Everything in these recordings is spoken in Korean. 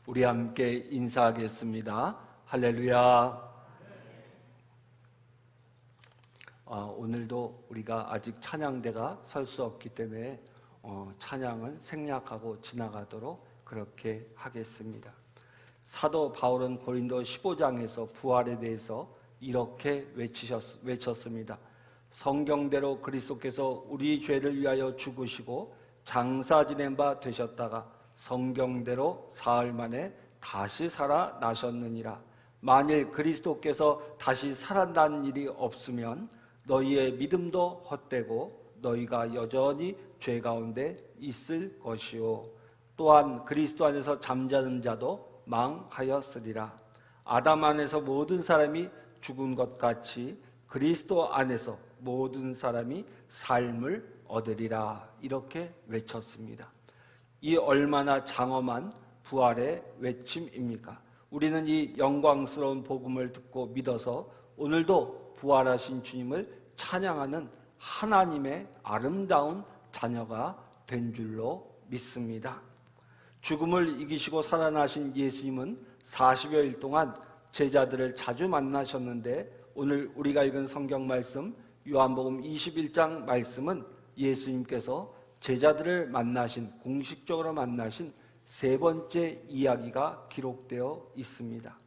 우리 함께 인사하겠습니다. 할렐루야. 오늘도 우리가 아직 찬양대가 설 수 없기 때문에 찬양은 생략하고 지나가도록 그렇게 하겠습니다. 사도 바울은 고린도 15장에서 부활에 대해서 이렇게 외쳤습니다. 성경대로 그리스도께서 우리 죄를 위하여 죽으시고 장사 지낸 바 되셨다가 성경대로 사흘 만에 다시 살아나셨느니라. 만일 그리스도께서 다시 살아난 일이 없으면 너희의 믿음도 헛되고 너희가 여전히 죄 가운데 있을 것이요. 또한 그리스도 안에서 잠자는 자도 망하였으리라. 아담 안에서 모든 사람이 죽은 것 같이 그리스도 안에서 모든 사람이 삶을 얻으리라. 이렇게 외쳤습니다. 이 얼마나 장엄한 부활의 외침입니까? 우리는 이 영광스러운 복음을 듣고 믿어서 오늘도 부활하신 주님을 찬양하는 하나님의 아름다운 자녀가 된 줄로 믿습니다. 죽음을 이기시고 살아나신 예수님은 40여일 동안 제자들을 자주 만나셨는데 오늘 우리가 읽은 성경 말씀 요한복음 21장 말씀은 예수님께서 제자들을 공식적으로 만나신 세 번째 이야기가 기록되어 있습니다.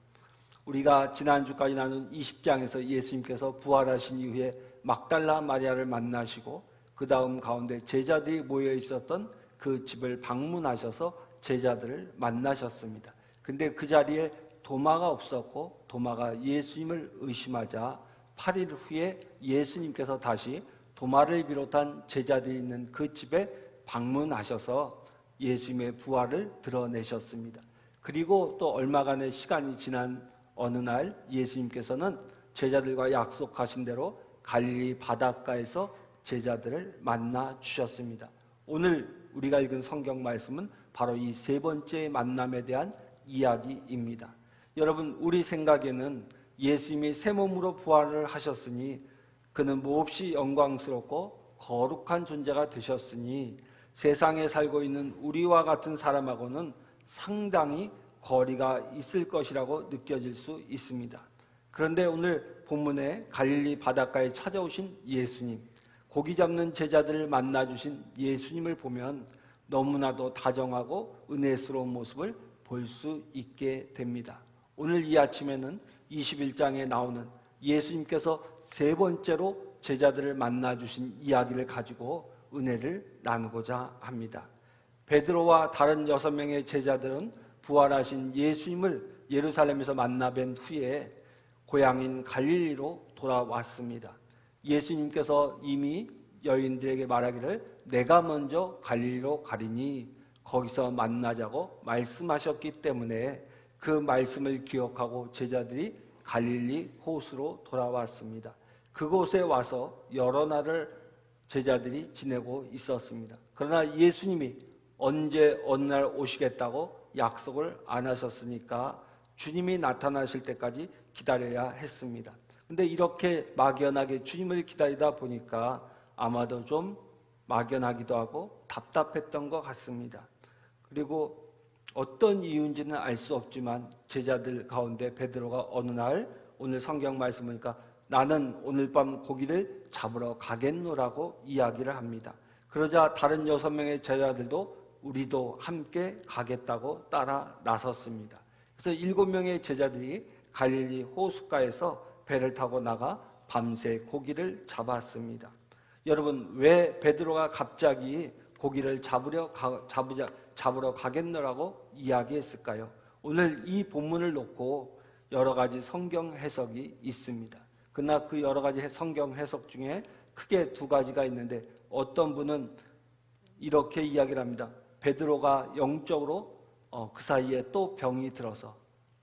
우리가 지난주까지 나눈 20장에서 예수님께서 부활하신 이후에 막달라 마리아를 만나시고 그 다음 가운데 제자들이 모여 있었던 그 집을 방문하셔서 제자들을 만나셨습니다. 근데 그 자리에 도마가 없었고 도마가 예수님을 의심하자 8일 후에 예수님께서 다시 도마를 비롯한 제자들이 있는 그 집에 방문하셔서 예수님의 부활을 드러내셨습니다. 그리고 또 얼마간의 시간이 지난 어느 날 예수님께서는 제자들과 약속하신 대로 갈릴리 바닷가에서 제자들을 만나 주셨습니다. 오늘 우리가 읽은 성경 말씀은 바로 이 세 번째 만남에 대한 이야기입니다. 여러분, 우리 생각에는 예수님이 새 몸으로 부활을 하셨으니 그는 몹시 영광스럽고 거룩한 존재가 되셨으니 세상에 살고 있는 우리와 같은 사람하고는 상당히 거리가 있을 것이라고 느껴질 수 있습니다. 그런데 오늘 본문에 갈릴리 바닷가에 찾아오신 예수님, 고기 잡는 제자들을 만나주신 예수님을 보면 너무나도 다정하고 은혜스러운 모습을 볼 수 있게 됩니다. 오늘 이 아침에는 21장에 나오는 예수님께서 세 번째로 제자들을 만나주신 이야기를 가지고 은혜를 나누고자 합니다. 베드로와 다른 6명의 제자들은 부활하신 예수님을 예루살렘에서 만나 뵌 후에 고향인 갈릴리로 돌아왔습니다. 예수님께서 이미 여인들에게 말하기를 내가 먼저 갈릴리로 가리니 거기서 만나자고 말씀하셨기 때문에 그 말씀을 기억하고 제자들이 갈릴리 호수로 돌아왔습니다. 그곳에 와서 여러 날을 제자들이 지내고 있었습니다. 그러나 예수님이 언제 어느 날 오시겠다고 약속을 안 하셨으니까 주님이 나타나실 때까지 기다려야 했습니다. 근데 이렇게 막연하게 주님을 기다리다 보니까 아마도 좀 막연하기도 하고 답답했던 것 같습니다. 그리고 어떤 이유인지는 알 수 없지만 제자들 가운데 베드로가 어느 날 오늘 성경 말씀 보니까 나는 오늘 밤 고기를 잡으러 가겠노라고 이야기를 합니다. 그러자 다른 6명의 제자들도 우리도 함께 가겠다고 따라 나섰습니다. 그래서 7명의 제자들이 갈릴리 호숫가에서 배를 타고 나가 밤새 고기를 잡았습니다. 여러분, 왜 베드로가 갑자기 고기를 잡으러 가겠노라고 이야기했을까요? 오늘 이 본문을 놓고 여러 가지 성경 해석이 있습니다. 그러나 그 여러 가지 성경 해석 중에 크게 두 가지가 있는데 어떤 분은 이렇게 이야기를 합니다. 베드로가 영적으로 그 사이에 또 병이 들어서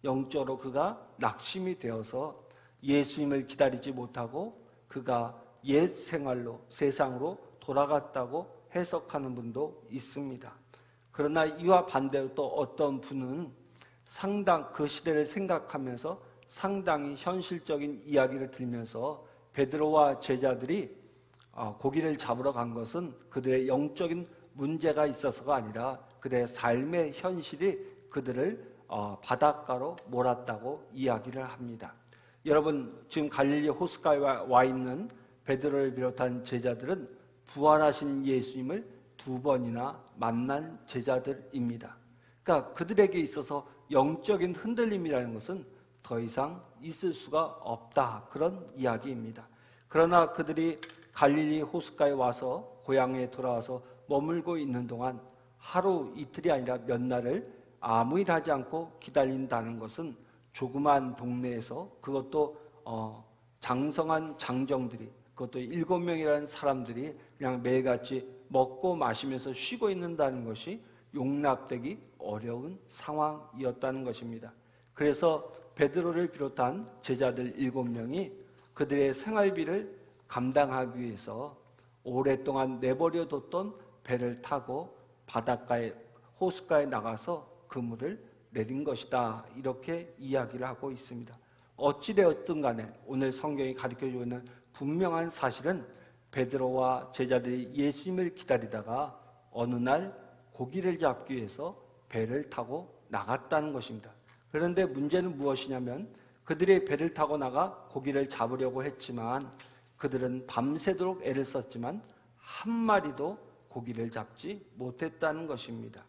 영적으로 그가 낙심이 되어서 예수님을 기다리지 못하고 그가 옛 생활로 세상으로 돌아갔다고 해석하는 분도 있습니다. 그러나 이와 반대로 또 어떤 분은 그 시대를 생각하면서 상당히 현실적인 이야기를 들면서 베드로와 제자들이 고기를 잡으러 간 것은 그들의 영적인 문제가 있어서가 아니라 그들의 삶의 현실이 그들을 바닷가로 몰았다고 이야기를 합니다. 여러분, 지금 갈릴리 호숫가에 와 있는 베드로를 비롯한 제자들은 부활하신 예수님을 2번이나 만난 제자들입니다. 그러니까 그들에게 있어서 영적인 흔들림이라는 것은 더 이상 있을 수가 없다, 그런 이야기입니다. 그러나 그들이 갈릴리 호숫가에 와서 고향에 돌아와서 머물고 있는 동안 하루 이틀이 아니라 몇 날을 아무 일 하지 않고 기다린다는 것은 조그만 동네에서, 그것도 장성한 장정들이, 그것도 7명이라는 사람들이 그냥 매일같이 먹고 마시면서 쉬고 있는다는 것이 용납되기 어려운 상황이었다는 것입니다. 그래서 베드로를 비롯한 제자들 7명이 그들의 생활비를 감당하기 위해서 오랫동안 내버려뒀던 배를 타고 바닷가에, 호숫가에 나가서 그물을 내린 것이다, 이렇게 이야기를 하고 있습니다. 어찌되었든 간에 오늘 성경이 가르쳐주고 있는 분명한 사실은 베드로와 제자들이 예수님을 기다리다가 어느 날 고기를 잡기 위해서 배를 타고 나갔다는 것입니다. 그런데 문제는 무엇이냐면 그들이 배를 타고 나가 고기를 잡으려고 했지만 그들은 밤새도록 애를 썼지만 한 마리도 고기를 잡지 못했다는 것입니다.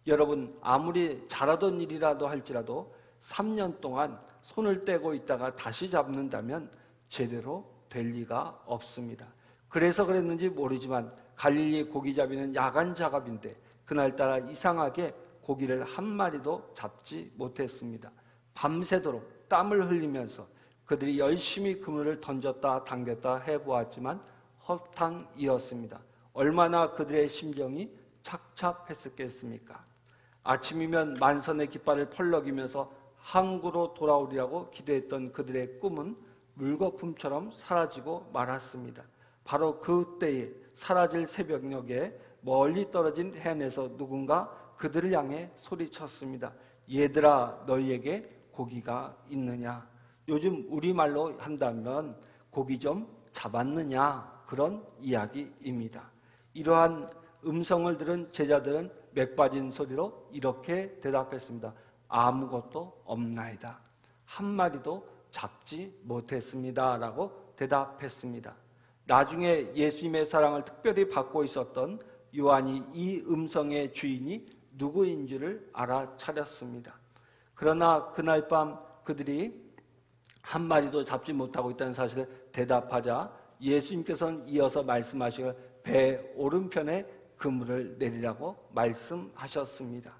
여러분, 아무리 잘하던 일이라도 할지라도 3년 동안 손을 떼고 있다가 다시 잡는다면 제대로 될 리가 없습니다. 그래서 그랬는지 모르지만 갈릴리 고기잡이는 야간 작업인데 그날따라 이상하게 고기를 한 마리도 잡지 못했습니다. 밤새도록 땀을 흘리면서 그들이 열심히 그물을 던졌다 당겼다 해보았지만 허탕이었습니다. 얼마나 그들의 심정이 착잡했었겠습니까? 아침이면 만선의 깃발을 펄럭이면서 항구로 돌아오리라고 기도했던 그들의 꿈은 물거품처럼 사라지고 말았습니다. 바로 그때에 사라질 새벽녘에 멀리 떨어진 해안에서 누군가 그들을 향해 소리쳤습니다. 얘들아, 너희에게 고기가 있느냐? 요즘 우리말로 한다면 고기 좀 잡았느냐? 그런 이야기입니다. 이러한 음성을 들은 제자들은 맥 빠진 소리로 이렇게 대답했습니다. 아무것도 없나이다. 한 마리도 잡지 못했습니다. 라고 대답했습니다. 나중에 예수님의 사랑을 특별히 받고 있었던 요한이 이 음성의 주인이 누구인 줄을 알아차렸습니다. 그러나 그날 밤 그들이 한 마리도 잡지 못하고 있다는 사실을 대답하자 예수님께서는 이어서 말씀하시길 배 오른편에 그물을 내리라고 말씀하셨습니다.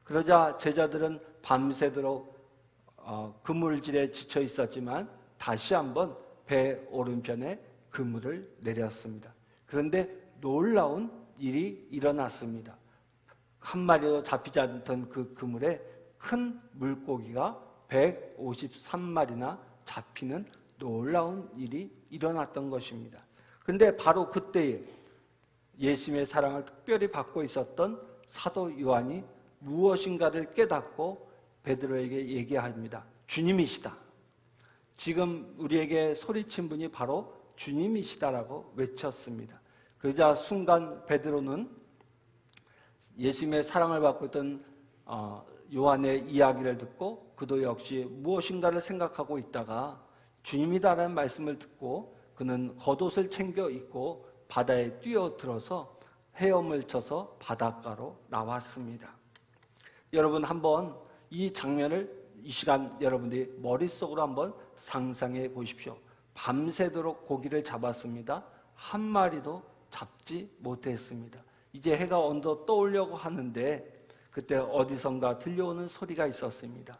그러자 제자들은 밤새도록 그물질에 지쳐 있었지만 다시 한번 배 오른편에 그물을 내렸습니다. 그런데 놀라운 일이 일어났습니다. 한 마리도 잡히지 않던 그 그물에 큰 물고기가 153마리나 잡히는 놀라운 일이 일어났던 것입니다. 그런데 바로 그때에 예수님의 사랑을 특별히 받고 있었던 사도 요한이 무엇인가를 깨닫고 베드로에게 얘기합니다. 주님이시다. 지금 우리에게 소리친 분이 바로 주님이시다라고 외쳤습니다. 그러자 순간 베드로는 예수님의 사랑을 받고 있던 요한의 이야기를 듣고 그도 역시 무엇인가를 생각하고 있다가 주님이다라는 말씀을 듣고 그는 겉옷을 챙겨 입고 바다에 뛰어들어서 헤엄을 쳐서 바닷가로 나왔습니다. 여러분, 한번 이 장면을 이 시간 여러분들이 머릿속으로 한번 상상해 보십시오. 밤새도록 고기를 잡았습니다. 한 마리도 잡지 못했습니다. 이제 해가 언더 떠오려고 하는데 그때 어디선가 들려오는 소리가 있었습니다.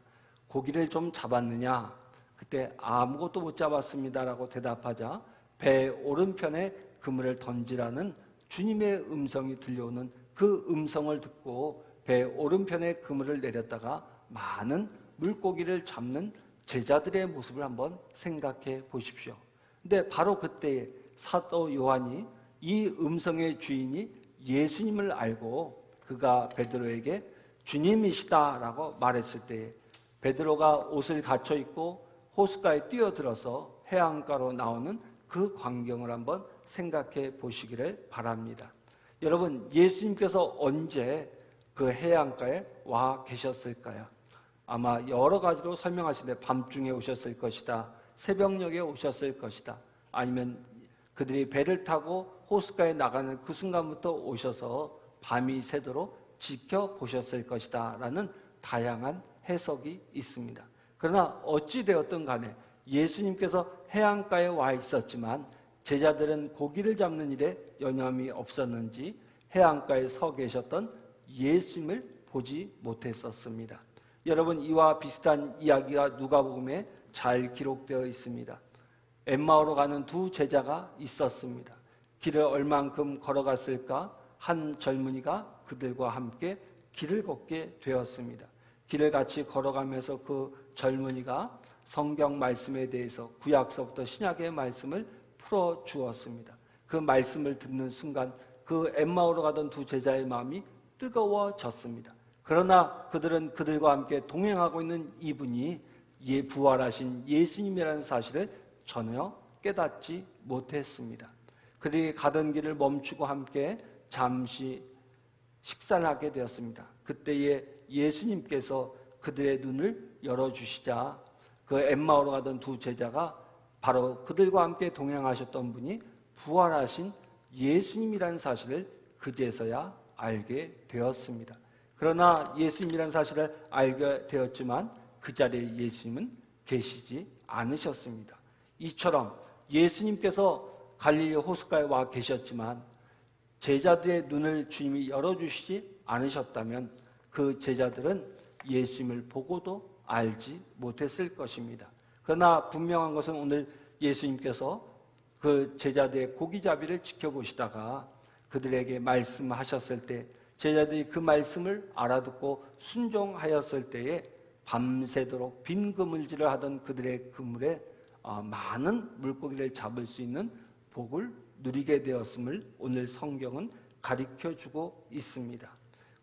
고기를 좀 잡았느냐? 그때 아무것도 못 잡았습니다라고 대답하자 배 오른편에 그물을 던지라는 주님의 음성이 들려오는 그 음성을 듣고 배 오른편에 그물을 내렸다가 많은 물고기를 잡는 제자들의 모습을 한번 생각해 보십시오. 근데 바로 그때에 사도 요한이 이 음성의 주인이 예수님을 알고 그가 베드로에게 주님이시다라고 말했을 때 베드로가 옷을 갖춰 입고 호숫가에 뛰어들어서 해안가로 나오는 그 광경을 한번 생각해 보시기를 바랍니다. 여러분, 예수님께서 언제 그 해안가에 와 계셨을까요? 아마 여러 가지로 설명하시는데 밤중에 오셨을 것이다, 새벽녘에 오셨을 것이다, 아니면 그들이 배를 타고 호숫가에 나가는 그 순간부터 오셔서 밤이 새도록 지켜보셨을 것이다 라는 다양한 해석이 있습니다. 그러나 어찌 되었든 간에 예수님께서 해안가에 와 있었지만 제자들은 고기를 잡는 일에 여념이 없었는지 해안가에 서 계셨던 예수님을 보지 못했었습니다. 여러분, 이와 비슷한 이야기가 누가복음에 잘 기록되어 있습니다. 엠마오로 가는 두 제자가 있었습니다. 길을 얼만큼 걸어갔을까? 한 젊은이가 그들과 함께 길을 걷게 되었습니다. 길을 같이 걸어가면서 그 젊은이가 성경 말씀에 대해서 구약서부터 신약의 말씀을 풀어 주었습니다. 그 말씀을 듣는 순간 그 엠마오로 가던 두 제자의 마음이 뜨거워졌습니다. 그러나 그들은 그들과 함께 동행하고 있는 이분이 부활하신 예수님이라는 사실을 전혀 깨닫지 못했습니다. 그들이 가던 길을 멈추고 함께 잠시 식사를 하게 되었습니다. 그때에 예수님께서 그들의 눈을 열어주시자 그 엠마오로 가던 두 제자가 바로 그들과 함께 동행하셨던 분이 부활하신 예수님이라는 사실을 그제서야 알게 되었습니다. 그러나 예수님이라는 사실을 알게 되었지만 그 자리에 예수님은 계시지 않으셨습니다. 이처럼 예수님께서 갈릴리 호숫가에 와 계셨지만 제자들의 눈을 주님이 열어주시지 않으셨다면 그 제자들은 예수님을 보고도 알지 못했을 것입니다. 그러나 분명한 것은 오늘 예수님께서 그 제자들의 고기잡이를 지켜보시다가 그들에게 말씀하셨을 때 제자들이 그 말씀을 알아듣고 순종하였을 때에 밤새도록 빈 그물질을 하던 그들의 그물에 많은 물고기를 잡을 수 있는 복을 누리게 되었음을 오늘 성경은 가르쳐주고 있습니다.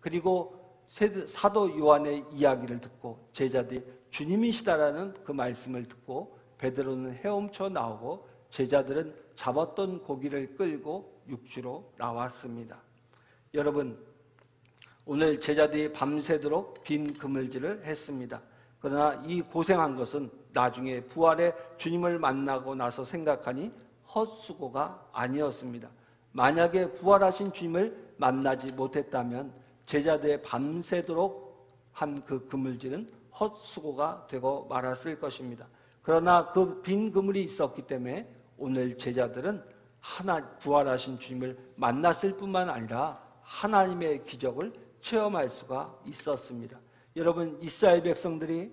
그리고 사도 요한의 이야기를 듣고 제자들이 주님이시다라는 그 말씀을 듣고 베드로는 헤엄쳐 나오고 제자들은 잡았던 고기를 끌고 육지로 나왔습니다. 여러분, 오늘 제자들이 밤새도록 빈 그물질을 했습니다. 그러나 이 고생한 것은 나중에 부활의 주님을 만나고 나서 생각하니 헛수고가 아니었습니다. 만약에 부활하신 주님을 만나지 못했다면 제자들의 밤새도록 한 그 그물질은 헛수고가 되고 말았을 것입니다. 그러나 그 빈 그물이 있었기 때문에 오늘 제자들은 부활하신 주님을 만났을 뿐만 아니라 하나님의 기적을 체험할 수가 있었습니다. 여러분, 이스라엘 백성들이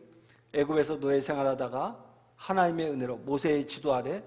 애굽에서 노예 생활하다가 하나님의 은혜로 모세의 지도 아래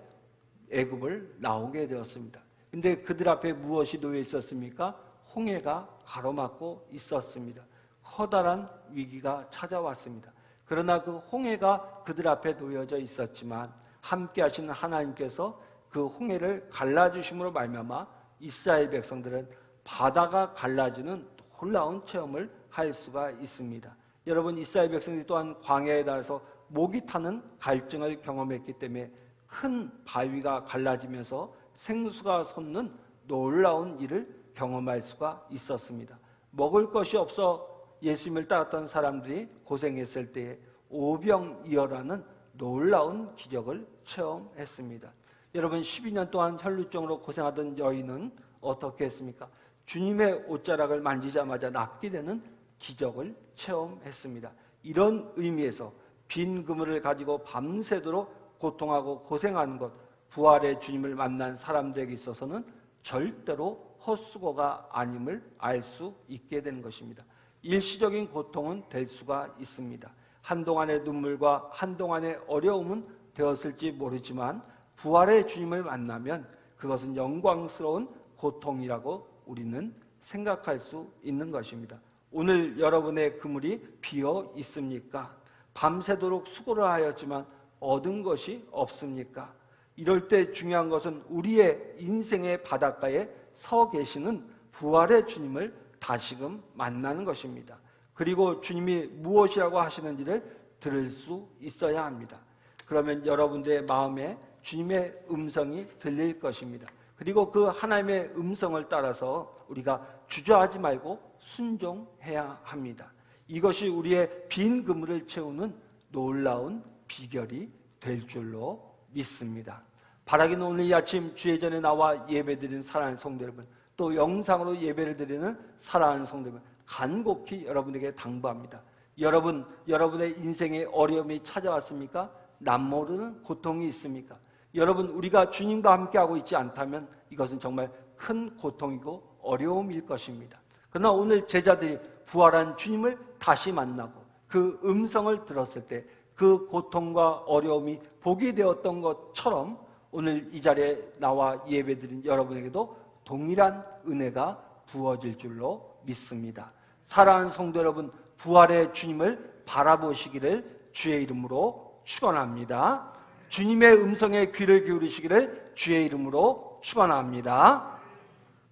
애굽을 나오게 되었습니다. 근데 그들 앞에 무엇이 놓여 있었습니까? 홍해가 가로막고 있었습니다. 커다란 위기가 찾아왔습니다. 그러나 그 홍해가 그들 앞에 놓여져 있었지만 함께 하시는 하나님께서 그 홍해를 갈라주심으로 말미암아 이스라엘 백성들은 바다가 갈라지는 놀라운 체험을 할 수가 있습니다. 여러분, 이스라엘 백성들이 또한 광야에 닿아서 목이 타는 갈증을 경험했기 때문에 큰 바위가 갈라지면서 생수가 솟는 놀라운 일을 경험할 수가 있었습니다. 먹을 것이 없어 예수님을 따랐던 사람들이 고생했을 때에 오병이어라는 놀라운 기적을 체험했습니다. 여러분, 12년 동안 혈루증으로 고생하던 여인은 어떻게 했습니까? 주님의 옷자락을 만지자마자 낫게 되는 기적을 체험했습니다. 이런 의미에서 빈 그물을 가지고 밤새도록 고통하고 고생하는 것, 부활의 주님을 만난 사람들에게 있어서는 절대로 헛수고가 아님을 알 수 있게 되는 것입니다. 일시적인 고통은 될 수가 있습니다. 한동안의 눈물과 한동안의 어려움은 되었을지 모르지만 부활의 주님을 만나면 그것은 영광스러운 고통이라고 우리는 생각할 수 있는 것입니다. 오늘 여러분의 그물이 비어 있습니까? 밤새도록 수고를 하였지만 얻은 것이 없습니까? 이럴 때 중요한 것은 우리의 인생의 바닷가에 서 계시는 부활의 주님을 다시금 만나는 것입니다. 그리고 주님이 무엇이라고 하시는지를 들을 수 있어야 합니다. 그러면 여러분들의 마음에 주님의 음성이 들릴 것입니다. 그리고 그 하나님의 음성을 따라서 우리가 주저하지 말고 순종해야 합니다. 이것이 우리의 빈 그물을 채우는 놀라운 비결이 될 줄로 믿습니다. 바라기는 오늘 이 아침 주의 전에 나와 예배드리는 사랑하는 성도 여러분, 또 영상으로 예배를 드리는 사랑하는 성도 여러분, 간곡히 여러분에게 당부합니다. 여러분의 인생에 어려움이 찾아왔습니까? 남모르는 고통이 있습니까? 여러분, 우리가 주님과 함께하고 있지 않다면 이것은 정말 큰 고통이고 어려움일 것입니다. 그러나 오늘 제자들이 부활한 주님을 다시 만나고 그 음성을 들었을 때 그 고통과 어려움이 복이 되었던 것처럼 오늘 이 자리에 나와 예배드린 여러분에게도 동일한 은혜가 부어질 줄로 믿습니다. 사랑하는 성도 여러분, 부활의 주님을 바라보시기를 주의 이름으로 축원합니다. 주님의 음성에 귀를 기울이시기를 주의 이름으로 축원합니다.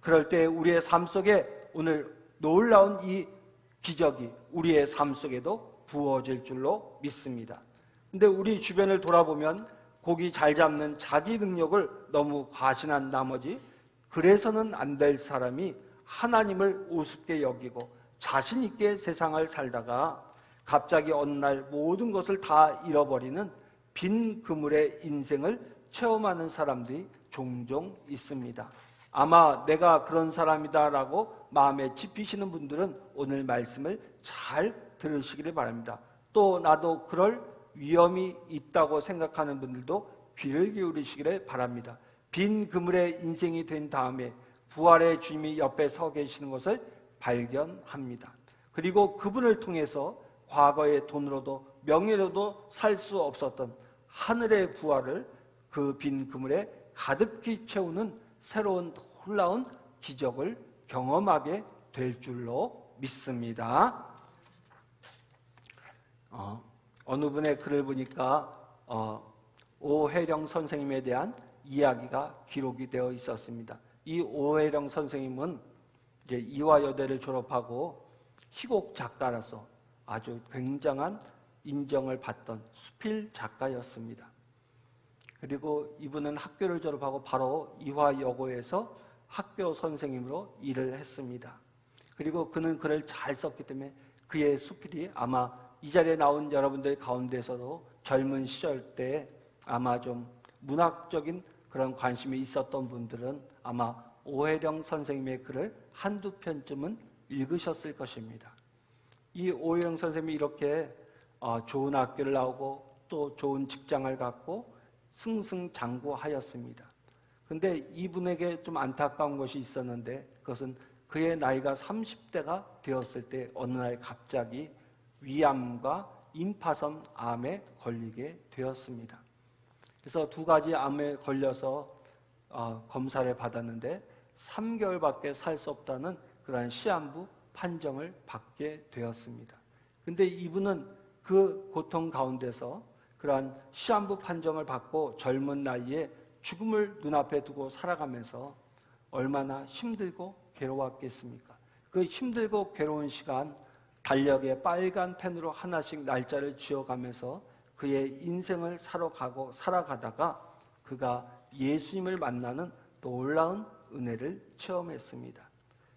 그럴 때 우리의 삶 속에 오늘 놀라운 이 기적이 우리의 삶 속에도 부어질 줄로 믿습니다. 근데 우리 주변을 돌아보면 고기 잘 잡는 자기 능력을 너무 과신한 나머지 그래서는 안 될 사람이 하나님을 우습게 여기고 자신 있게 세상을 살다가 갑자기 어느 날 모든 것을 다 잃어버리는 빈 그물의 인생을 체험하는 사람들이 종종 있습니다. 아마 내가 그런 사람이다라고 마음에 짚이시는 분들은 오늘 말씀을 잘 들으시기를 바랍니다. 또 나도 그럴 위험이 있다고 생각하는 분들도 귀를 기울이시기를 바랍니다. 빈 그물의 인생이 된 다음에 부활의 주님이 옆에 서 계시는 것을 발견합니다. 그리고 그분을 통해서 과거의 돈으로도 명예로도 살 수 없었던 하늘의 부활을 그 빈 그물에 가득히 채우는 새로운 놀라운 기적을 경험하게 될 줄로 믿습니다. 어느 분의 글을 보니까 오혜령 선생님에 대한 이야기가 기록이 되어 있었습니다. 이 오혜령 선생님은 이제 이화여대를 졸업하고 희곡 작가라서 아주 굉장한 인정을 받던 수필 작가였습니다. 그리고 이분은 학교를 졸업하고 바로 이화여고에서 학교 선생님으로 일을 했습니다. 그리고 그는 글을 잘 썼기 때문에 그의 수필이 아마 이 자리에 나온 여러분들 가운데서도 젊은 시절 때 아마 좀 문학적인 그런 관심이 있었던 분들은 아마 오혜령 선생님의 글을 한두 편쯤은 읽으셨을 것입니다. 이 오혜령 선생님이 이렇게 좋은 학교를 나오고 또 좋은 직장을 갖고 승승장구하였습니다. 그런데 이분에게 좀 안타까운 것이 있었는데 그것은 그의 나이가 30대가 되었을 때 어느 날 갑자기 위암과 임파선 암에 걸리게 되었습니다. 그래서 두 가지 암에 걸려서 검사를 받았는데 3개월밖에 살 수 없다는 그러한 시한부 판정을 받게 되었습니다. 그런데 이분은 그 고통 가운데서 그러한 시한부 판정을 받고 젊은 나이에 죽음을 눈앞에 두고 살아가면서 얼마나 힘들고 괴로웠겠습니까? 그 힘들고 괴로운 시간 달력에 빨간 펜으로 하나씩 날짜를 지어가면서 그의 인생을 살아가다가 그가 예수님을 만나는 놀라운 은혜를 체험했습니다.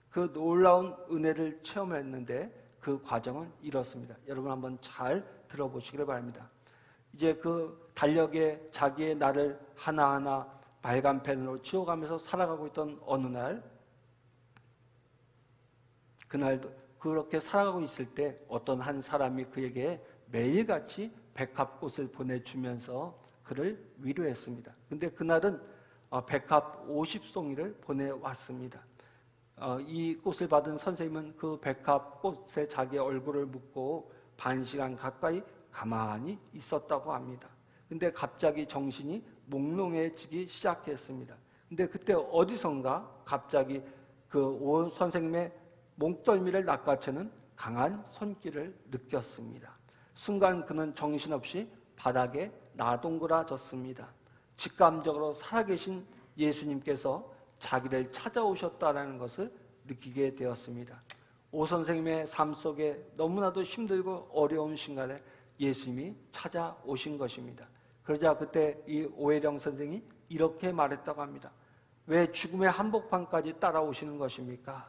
그 놀라운 은혜를 체험했는데 그 과정은 이렇습니다. 여러분 한번 잘 들어보시길 바랍니다. 이제 그 달력에 자기의 날을 하나하나 빨간 펜으로 지워가면서 살아가고 있던 어느 날, 그날도 그렇게 살아가고 있을 때 어떤 한 사람이 그에게 매일같이 백합꽃을 보내주면서 그를 위로했습니다. 근데 그날은 백합 50송이를 보내왔습니다. 이 꽃을 받은 선생님은 그 백합꽃에 자기 얼굴을 묻고 반 시간 가까이 가만히 있었다고 합니다. 근데 갑자기 정신이 몽롱해지기 시작했습니다. 근데 그때 어디선가 갑자기 그 오 선생님의 몽떨미를 낚아채는 강한 손길을 느꼈습니다. 순간 그는 정신없이 바닥에 나동그라졌습니다. 직감적으로 살아계신 예수님께서 자기를 찾아오셨다는 것을 느끼게 되었습니다. 오 선생님의 삶 속에 너무나도 힘들고 어려운 순간에 예수님이 찾아오신 것입니다. 그러자 그때 이 오혜령 선생이 이렇게 말했다고 합니다. 왜 죽음의 한복판까지 따라오시는 것입니까?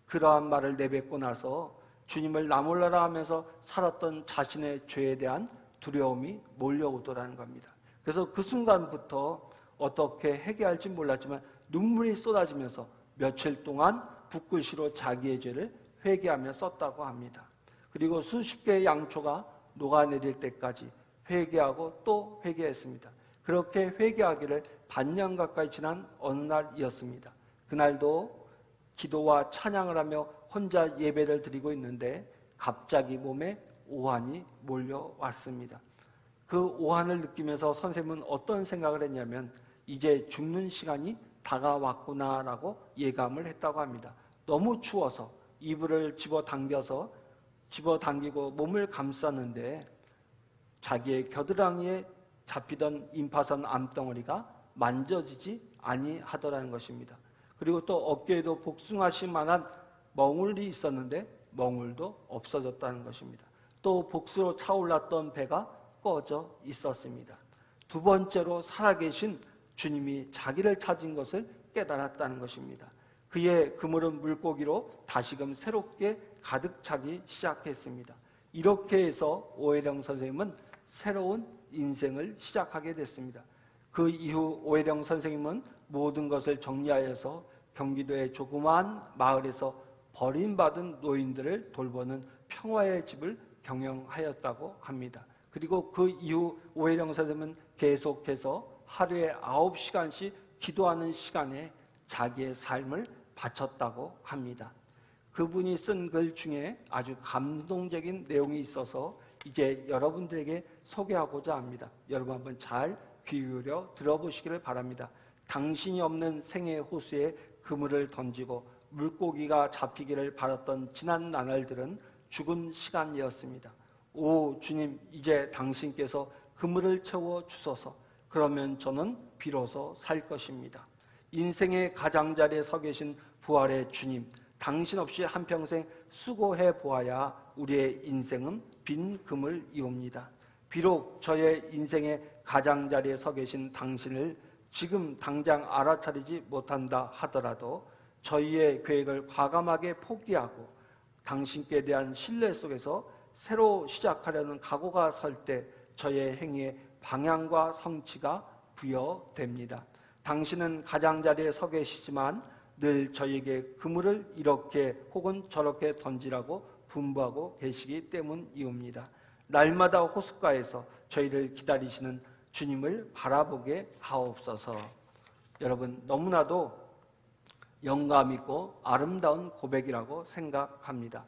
그러한 말을 내뱉고 나서 주님을 나 몰라라 하면서 살았던 자신의 죄에 대한 두려움이 몰려오더라는 겁니다. 그래서 그 순간부터 어떻게 회개할지 몰랐지만 눈물이 쏟아지면서 며칠 동안 붓글씨로 자기의 죄를 회개하며 썼다고 합니다. 그리고 수십 개의 양초가 녹아내릴 때까지 회개하고 또 회개했습니다. 그렇게 회개하기를 반년 가까이 지난 어느 날이었습니다. 그날도 기도와 찬양을 하며 혼자 예배를 드리고 있는데 갑자기 몸에 오한이 몰려왔습니다. 그 오한을 느끼면서 선생님은 어떤 생각을 했냐면 이제 죽는 시간이 다가왔구나라고 예감을 했다고 합니다. 너무 추워서 이불을 집어당기고 몸을 감쌌는데 자기의 겨드랑이에 잡히던 임파선 암덩어리가 만져지지 아니하더라는 것입니다. 그리고 또 어깨에도 복숭아씨 만한 멍울이 있었는데 멍울도 없어졌다는 것입니다. 또 복수로 차올랐던 배가 꺼져 있었습니다. 두 번째로 살아계신 주님이 자기를 찾은 것을 깨달았다는 것입니다. 그의 그물은 물고기로 다시금 새롭게 가득 차기 시작했습니다. 이렇게 해서 오해령 선생님은 새로운 인생을 시작하게 됐습니다. 그 이후 오해령 선생님은 모든 것을 정리하여서 경기도의 조그마한 마을에서 버림받은 노인들을 돌보는 평화의 집을 경영하였다고 합니다. 그리고 그 이후 오해령 선생님은 계속해서 하루에 9시간씩 기도하는 시간에 자기의 삶을 바쳤다고 합니다. 그분이 쓴 글 중에 아주 감동적인 내용이 있어서 이제 여러분들에게 소개하고자 합니다. 여러분 한번 잘 귀 기울여 들어보시기를 바랍니다. 당신이 없는 생의 호수에 그물을 던지고 물고기가 잡히기를 바랐던 지난 나날들은 죽은 시간이었습니다. 오 주님, 이제 당신께서 그물을 채워 주소서. 그러면 저는 비로소 살 것입니다. 인생의 가장자리에 서 계신 부활의 주님, 당신 없이 한평생 수고해 보아야 우리의 인생은 빈 그물이옵니다. 비록 저의 인생의 가장자리에 서 계신 당신을 지금 당장 알아차리지 못한다 하더라도 저희의 계획을 과감하게 포기하고 당신께 대한 신뢰 속에서 새로 시작하려는 각오가 설 때 저의 행위에 방향과 성취가 부여됩니다. 당신은 가장자리에 서 계시지만 늘 저에게 그물을 이렇게 혹은 저렇게 던지라고 분부하고 계시기 때문이옵니다. 날마다 호숫가에서 저희를 기다리시는 주님을 바라보게 하옵소서. 여러분, 너무나도 영감 있고 아름다운 고백이라고 생각합니다.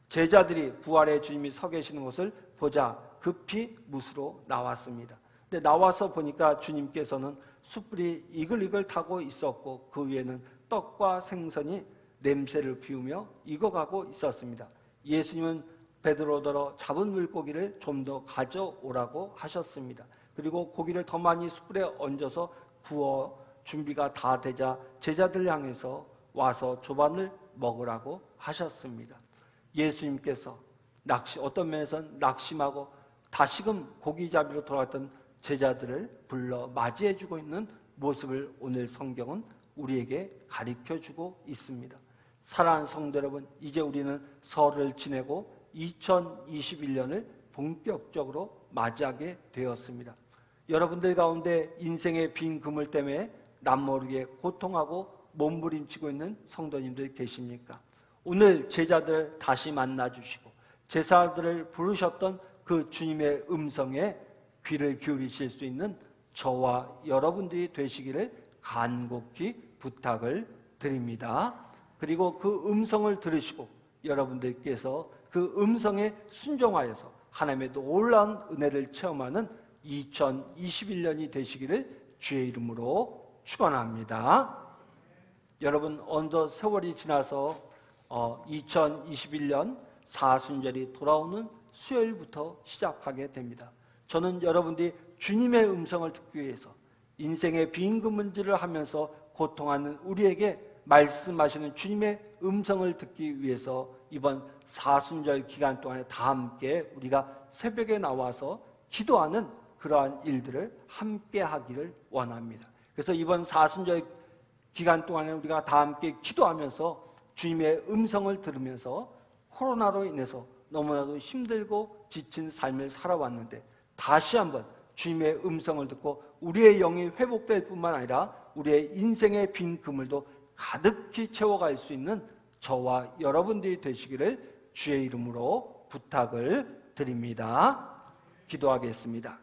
제자들이 부활의 주님이 서 계시는 곳을 보자 급히 뭇으로 나왔습니다. 근데 나와서 보니까 주님께서는 숯불이 이글이글 타고 있었고 그 위에는 떡과 생선이 냄새를 피우며 익어가고 있었습니다. 예수님은 베드로더러 잡은 물고기를 좀 더 가져오라고 하셨습니다. 그리고 고기를 더 많이 숯불에 얹어서 구워 준비가 다 되자 제자들 향해서 와서 조반을 먹으라고 하셨습니다. 예수님께서 어떤 면에서는 낙심하고 다시금 고기잡이로 돌아왔던 제자들을 불러 맞이해주고 있는 모습을 오늘 성경은 우리에게 가르쳐주고 있습니다. 사랑하는 성도 여러분, 이제 우리는 설을 지내고 2021년을 본격적으로 맞이하게 되었습니다. 여러분들 가운데 인생의 빈 그물 때문에 남모르게 고통하고 몸부림치고 있는 성도님들 계십니까? 오늘 제자들 다시 만나주시고 제자들을 부르셨던 그 주님의 음성에 귀를 기울이실 수 있는 저와 여러분들이 되시기를 간곡히 부탁을 드립니다. 그리고 그 음성을 들으시고 여러분들께서 그 음성에 순종하여서 하나님의 놀라운 은혜를 체험하는 2021년이 되시기를 주의 이름으로 축원합니다. 여러분, 어느덧 세월이 지나서 2021년 사순절이 돌아오는 수요일부터 시작하게 됩니다. 저는 여러분들이 주님의 음성을 듣기 위해서 인생의 빈 그물질을 하면서 고통하는 우리에게 말씀하시는 주님의 음성을 듣기 위해서 이번 사순절 기간 동안에 다 함께 우리가 새벽에 나와서 기도하는 그러한 일들을 함께 하기를 원합니다. 그래서 이번 사순절 기간 동안에 우리가 다 함께 기도하면서 주님의 음성을 들으면서 코로나로 인해서 너무나도 힘들고 지친 삶을 살아왔는데 다시 한번 주님의 음성을 듣고 우리의 영이 회복될 뿐만 아니라 우리의 인생의 빈 그물도 가득히 채워갈 수 있는 저와 여러분들이 되시기를 주의 이름으로 부탁을 드립니다. 기도하겠습니다.